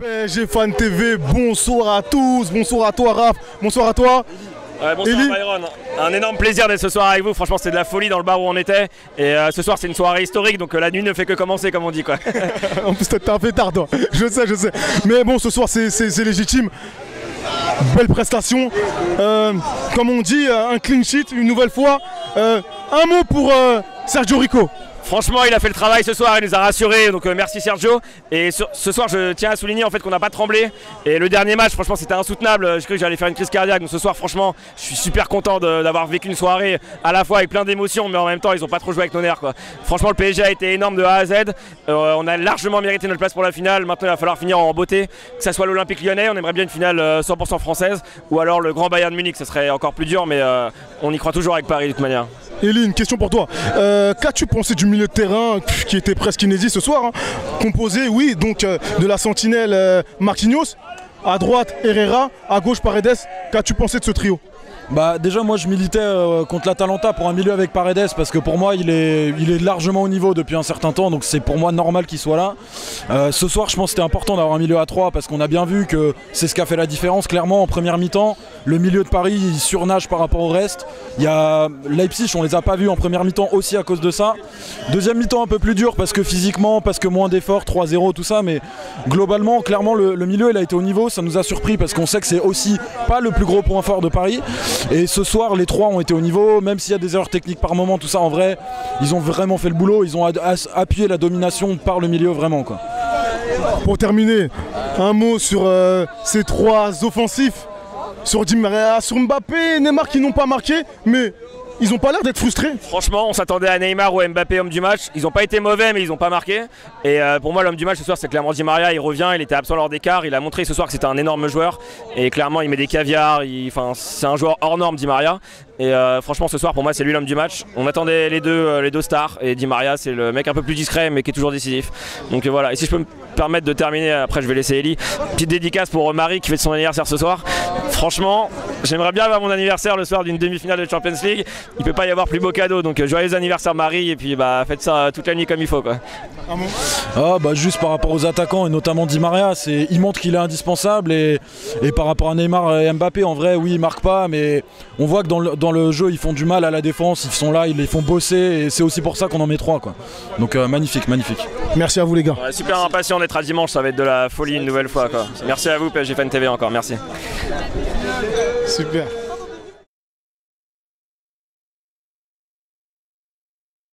PSG Fan TV, bonsoir à tous, bonsoir à toi Raph, bonsoir à toi. Ouais, bonsoir Eli. Byron, un énorme plaisir d'être ce soir avec vous, franchement c'est de la folie dans le bar où on était et ce soir c'est une soirée historique donc la nuit ne fait que commencer comme on dit quoi. En plus t'as un peu tard toi, je sais. Mais bon ce soir c'est légitime. Belle prestation, comme on dit, un clean sheet une nouvelle fois. Un mot pour Sergio Rico. Franchement il a fait le travail ce soir, il nous a rassurés donc merci Sergio. Et ce soir je tiens à souligner en fait qu'on n'a pas tremblé. Et le dernier match franchement c'était insoutenable, je crois que j'allais faire une crise cardiaque. Donc ce soir franchement je suis super content d'avoir vécu une soirée à la fois avec plein d'émotions mais en même temps ils ont pas trop joué avec nos nerfs quoi. Franchement le PSG a été énorme de A à Z, on a largement mérité notre place pour la finale. Maintenant il va falloir finir en beauté, que ça soit l'Olympique Lyonnais, on aimerait bien une finale 100% française, ou alors le Grand Bayern de Munich, ça serait encore plus dur mais on y croit toujours avec Paris de toute manière. Eli, une question pour toi. Qu'as-tu pensé du milieu de terrain qui était presque inédit ce soir, hein, composé, oui, donc de la sentinelle Marquinhos, à droite Herrera, à gauche Paredes. Qu'as-tu pensé de ce trio? Bah déjà moi je militais contre l'Atalanta pour un milieu avec Paredes parce que pour moi il est largement au niveau depuis un certain temps, donc c'est pour moi normal qu'il soit là. Ce soir je pense que c'était important d'avoir un milieu à 3 parce qu'on a bien vu que c'est ce qui a fait la différence. Clairement en première mi-temps le milieu de Paris il surnage par rapport au reste. Il y a Leipzig, on les a pas vus en première mi-temps aussi à cause de ça. Deuxième mi-temps un peu plus dur parce que physiquement, parce que moins d'efforts, 3-0 tout ça, mais globalement clairement le milieu il a été au niveau. Ça nous a surpris parce qu'on sait que c'est aussi pas le plus gros point fort de Paris. Et ce soir les trois ont été au niveau, même s'il y a des erreurs techniques par moment, tout ça en vrai, ils ont vraiment fait le boulot, ils ont appuyé la domination par le milieu vraiment quoi. Pour terminer, un mot sur ces trois offensifs, sur Di Maria, sur Mbappé et Neymar qui n'ont pas marqué, mais ils n'ont pas l'air d'être frustrés. Franchement, on s'attendait à Neymar ou Mbappé homme du match. Ils n'ont pas été mauvais, mais ils n'ont pas marqué. Et pour moi, l'homme du match ce soir, c'est clairement Di Maria. Il revient, il était absent lors d'écart. Il a montré ce soir que c'était un énorme joueur. Et clairement, il met des caviars. C'est un joueur hors norme, Di Maria. Et franchement, ce soir, pour moi, c'est lui l'homme du match. On attendait les deux stars. Et Di Maria, c'est le mec un peu plus discret, mais qui est toujours décisif. Donc voilà. Et si je peux me permettre de terminer, après, je vais laisser Eli. Petite dédicace pour Marie qui fête son anniversaire ce soir. Franchement, j'aimerais bien avoir mon anniversaire le soir d'une demi-finale de Champions League. Il peut pas y avoir plus beau cadeau, donc joyeux anniversaire Marie et puis bah faites ça toute la nuit comme il faut quoi. Juste par rapport aux attaquants et notamment Di Maria, il montre qu'il est indispensable et par rapport à Neymar et Mbappé en vrai oui ils marquent pas mais on voit que dans le jeu ils font du mal à la défense, ils sont là, ils les font bosser et c'est aussi pour ça qu'on en met 3 quoi. Donc magnifique. Merci à vous les gars. Ouais, super impatient d'être à dimanche, ça va être de la folie une nouvelle fois quoi. Merci à vous PSG Fan TV encore, merci. Super.